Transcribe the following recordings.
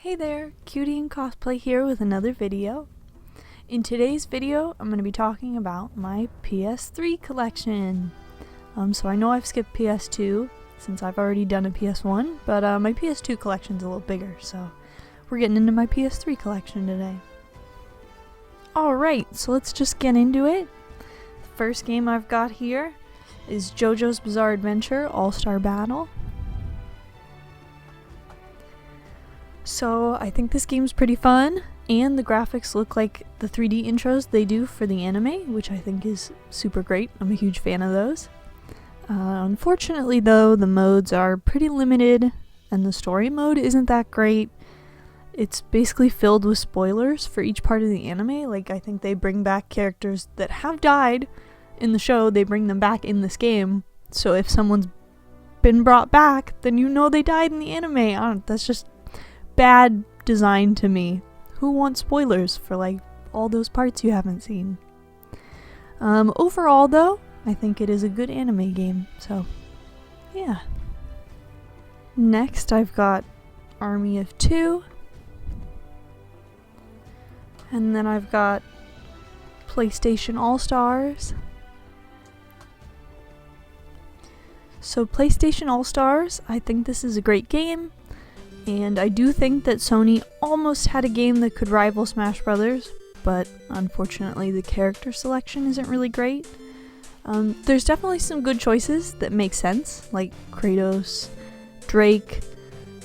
Hey there, CutieinCosplay here with another video. In today's video, I'm going to be talking about my PS3 collection. So I know I've skipped PS2 since I've already done a PS1, but my PS2 collection's a little bigger, so we're getting into my PS3 collection today. Alright, so let's just get into it. The first game I've got here is JoJo's Bizarre Adventure All-Star Battle. So I think this game's pretty fun, and the graphics look like the 3D intros they do for the anime, which I think is super great. I'm a huge fan of those. Unfortunately though, the modes are pretty limited, and the story mode isn't that great. It's basically filled with spoilers for each part of the anime. Like, I think they bring back characters that have died in the show, they bring them back in this game. So if someone's been brought back, then you know they died in the anime. That's just bad design to me. Who wants spoilers for like all those parts you haven't seen? Overall though, I think it is a good anime game, so yeah. Next I've got Army of Two, and then I've got PlayStation All-Stars. So PlayStation All-Stars, I think this is a great game. And I do think that Sony almost had a game that could rival Smash Brothers, but unfortunately the character selection isn't really great. There's definitely some good choices that make sense, like Kratos, Drake,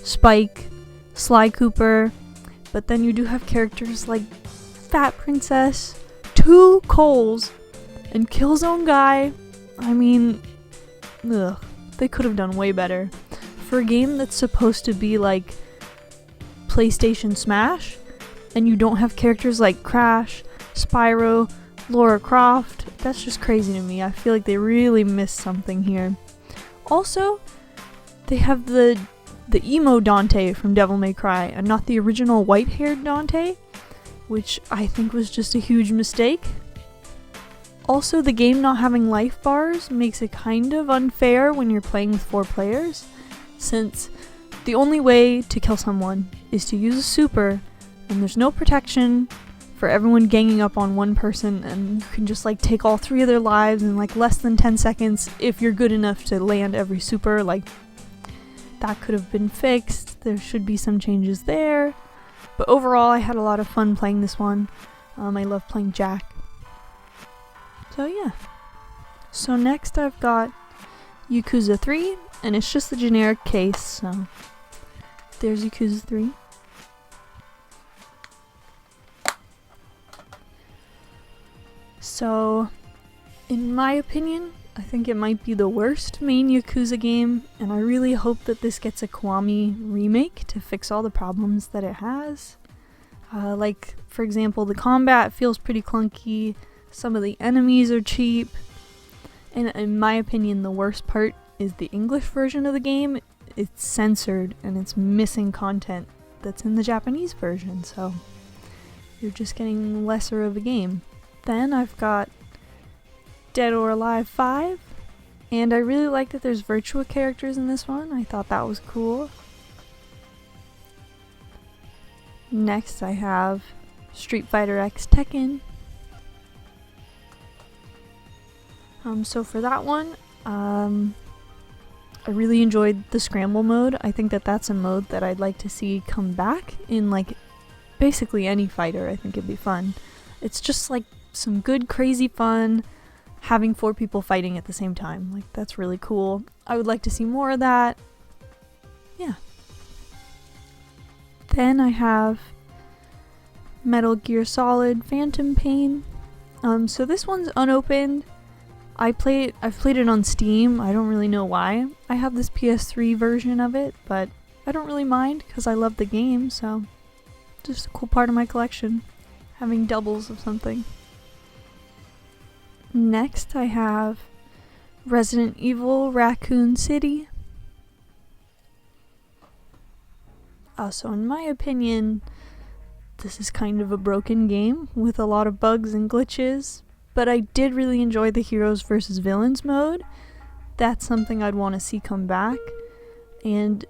Spike, Sly Cooper, but then you do have characters like Fat Princess, Two Coles, and Killzone Guy. I mean, they could have done way better. For a game that's supposed to be like PlayStation Smash, and you don't have characters like Crash, Spyro, Lara Croft, that's just crazy to me. I feel like they really missed something here. Also, they have the emo Dante from Devil May Cry, and not the original white-haired Dante, which I think was just a huge mistake. Also, the game not having life bars makes it kind of unfair when you're playing with 4 players. Since the only way to kill someone is to use a super, and there's no protection for everyone ganging up on one person, and you can just like take all 3 of their lives in like less than 10 seconds if you're good enough to land every super. Like, that could have been fixed. There should be some changes there, but overall I had a lot of fun playing this one. I love playing Jack. So yeah. So next I've got Yakuza 3, and it's just the generic case, so there's Yakuza 3. So, in my opinion, I think it might be the worst main Yakuza game, and I really hope that this gets a Kiwami remake to fix all the problems that it has. Like, for example, the combat feels pretty clunky, some of the enemies are cheap, and in my opinion, the worst part is the English version of the game. It's censored and it's missing content that's in the Japanese version, so you're just getting lesser of a game. Then I've got Dead or Alive 5, and I really like that there's Virtua characters in this one. I thought that was cool. Next I have Street Fighter X Tekken. So for that one, I really enjoyed the scramble mode. I think that that's a mode that I'd like to see come back in like basically any fighter. I think it'd be fun. It's just like some good crazy fun having 4 people fighting at the same time. Like, that's really cool. I would like to see more of that. Yeah. Then I have Metal Gear Solid Phantom Pain. So this one's unopened. I've played it on Steam. I don't really know why I have this PS3 version of it, but I don't really mind because I love the game, so just a cool part of my collection, having doubles of something. Next I have Resident Evil Raccoon City. So in my opinion, this is kind of a broken game with a lot of bugs and glitches. But I did really enjoy the heroes versus villains mode. That's something I'd want to see come back. And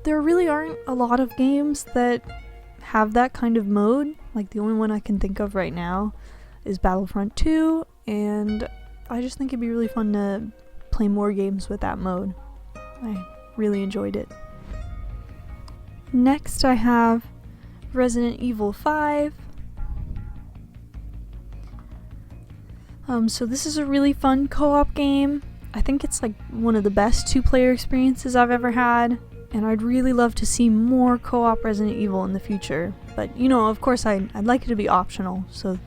there really aren't a lot of games that have that kind of mode. Like, the only one I can think of right now is Battlefront 2, and I just think it'd be really fun to play more games with that mode. I really enjoyed it. Next I have Resident Evil 5. So this is a really fun co-op game. I think it's like one of the best two-player experiences I've ever had, and I'd really love to see more co-op Resident Evil in the future. But, you know, of course I'd like it to be optional, so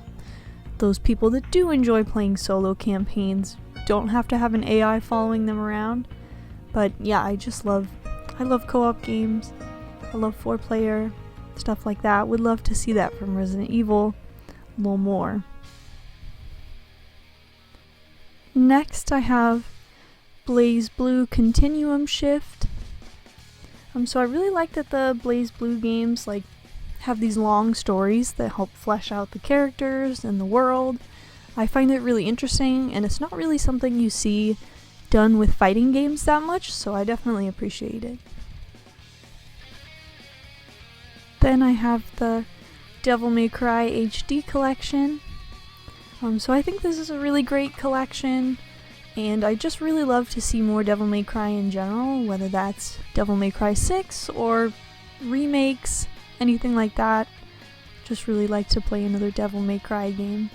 those people that do enjoy playing solo campaigns don't have to have an AI following them around. But yeah, I love co-op games. I love 4-player, stuff like that. Would love to see that from Resident Evil a little more. Next I have Blaze Blue Continuum Shift. So I really like that the Blaze Blue games like have these long stories that help flesh out the characters and the world. I find it really interesting, and it's not really something you see done with fighting games that much, so I definitely appreciate it. Then I have the Devil May Cry HD Collection. So I think this is a really great collection, and I just really love to see more Devil May Cry in general, whether that's Devil May Cry 6 or remakes, anything like that. Just really like to play another Devil May Cry game.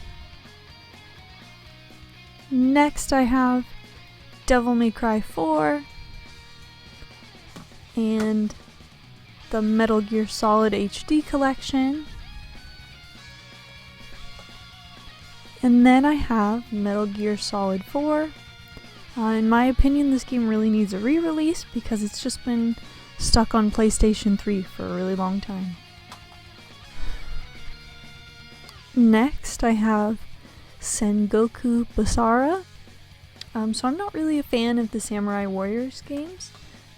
Next I have Devil May Cry 4 and the Metal Gear Solid HD Collection. And then I have Metal Gear Solid 4. In my opinion, this game really needs a re-release because it's just been stuck on PlayStation 3 for a really long time. Next, I have Sengoku Basara. So I'm not really a fan of the Samurai Warriors games,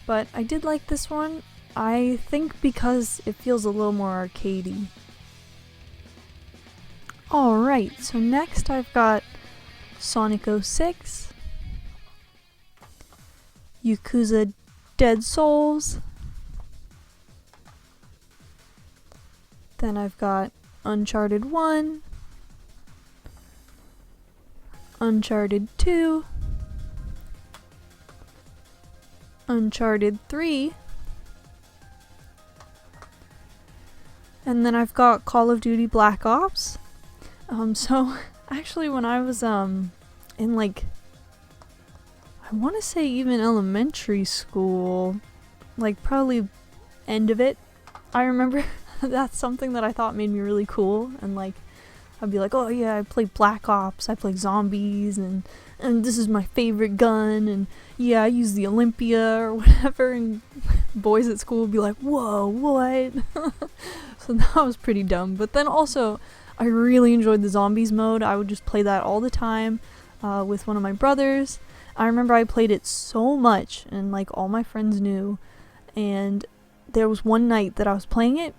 but I did like this one. I think because it feels a little more arcadey. Alright, so next I've got Sonic 06, Yakuza Dead Souls, then I've got Uncharted 1, Uncharted 2, Uncharted 3, and then I've got Call of Duty Black Ops. So actually when I was in like, I want to say even elementary school, like probably end of it, I remember that's something that I thought made me really cool, and like I'd be like, oh yeah, I play Black Ops, I play zombies, and this is my favorite gun, and yeah, I use the Olympia or whatever, and boys at school would be like, whoa, what? So that was pretty dumb. But then also, I really enjoyed the zombies mode. I would just play that all the time with one of my brothers. I remember I played it so much, and like all my friends knew, and there was one night that I was playing it,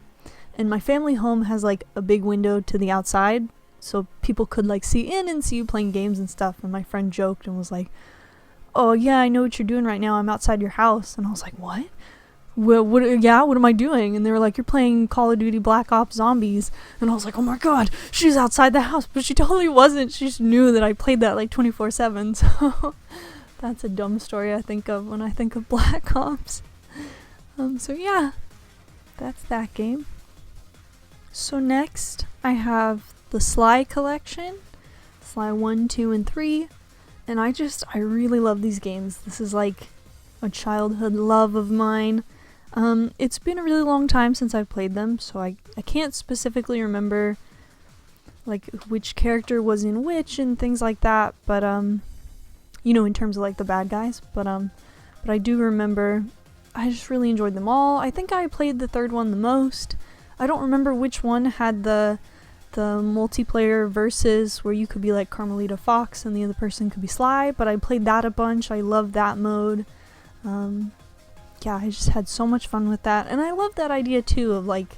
and my family home has like a big window to the outside, so people could like see in and see you playing games and stuff, and my friend joked and was like, oh yeah, I know what you're doing right now, I'm outside your house. And I was like, what? Well, what am I doing? And they were like, you're playing Call of Duty Black Ops Zombies. And I was like, oh my god, she's outside the house. But she totally wasn't. She just knew that I played that like 24/7. So that's a dumb story I think of when I think of Black Ops. So yeah, that's that game. So next I have the Sly Collection, Sly 1, 2, and 3. And I really love these games. This is like a childhood love of mine. It's been a really long time since I've played them, so I can't specifically remember like which character was in which and things like that, but you know, in terms of like the bad guys, but I do remember I just really enjoyed them all. I think I played the third one the most. I don't remember which one had the multiplayer versus where you could be like Carmelita Fox and the other person could be Sly, but I played that a bunch. I love that mode. Yeah, I just had so much fun with that, and I love that idea too of like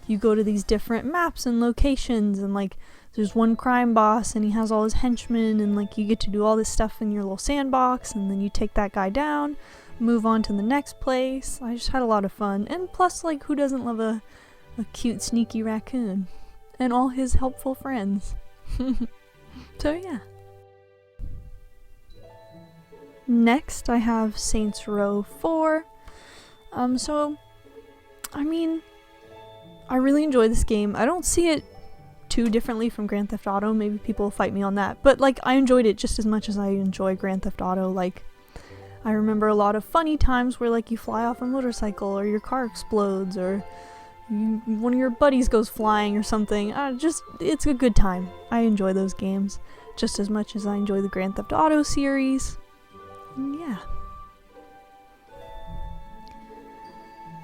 you go to these different maps and locations, and like there's one crime boss and he has all his henchmen, and like you get to do all this stuff in your little sandbox, and then you take that guy down. move on to the next place. I just had a lot of fun, and plus, like, who doesn't love a cute sneaky raccoon and all his helpful friends? So yeah. Next I have Saints Row 4. So I mean, I really enjoy this game. I don't see it too differently from Grand Theft Auto. Maybe people will fight me on that, but like, I enjoyed it just as much as I enjoy Grand Theft Auto. Like, I remember a lot of funny times where like you fly off a motorcycle, or your car explodes, or one of your buddies goes flying or something. It's a good time. I enjoy those games just as much as I enjoy the Grand Theft Auto series. And yeah.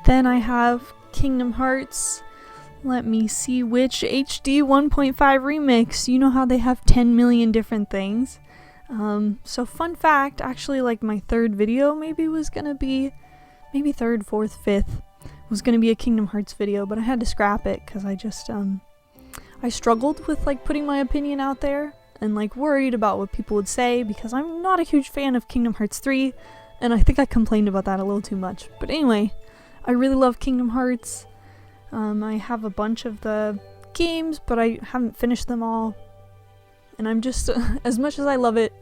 Then I have Kingdom Hearts. Let me see which HD 1.5 remix. You know how they have 10 million different things. So fun fact, actually, like, my third video maybe was gonna be, maybe third, fourth, fifth, was gonna be a Kingdom Hearts video, but I had to scrap it because I just, I struggled with, like, putting my opinion out there, and, like, worried about what people would say, because I'm not a huge fan of Kingdom Hearts 3, and I think I complained about that a little too much. But anyway, I really love Kingdom Hearts. I have a bunch of the games, but I haven't finished them all. And I'm just, as much as I love it,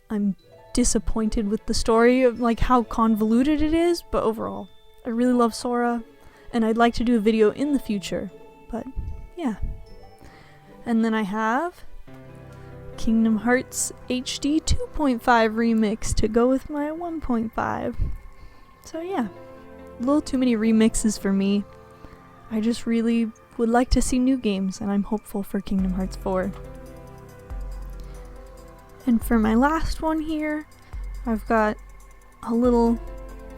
I'm disappointed with the story of like how convoluted it is, but overall, I really love Sora, and I'd like to do a video in the future, but yeah. And then I have Kingdom Hearts HD 2.5 remix to go with my 1.5. So yeah, a little too many remixes for me. I just really would like to see new games, and I'm hopeful for Kingdom Hearts 4. And for my last one here, I've got a little,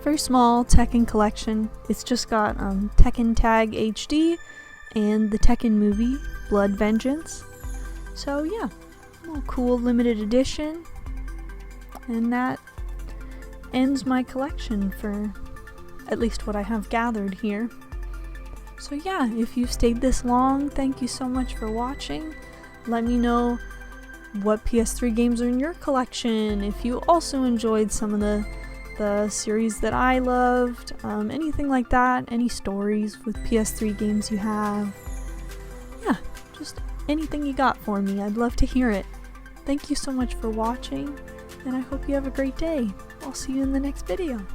very small Tekken collection. It's just got Tekken Tag HD and the Tekken movie, Blood Vengeance. So yeah, a little cool limited edition. And that ends my collection for at least what I have gathered here. So yeah, if you've stayed this long, thank you so much for watching. Let me know what PS3 games are in your collection, if you also enjoyed some of the series that I loved, anything like that, any stories with PS3 games you have. Yeah, just anything you got for me, I'd love to hear it. Thank you so much for watching, and I hope you have a great day. I'll see you in the next video.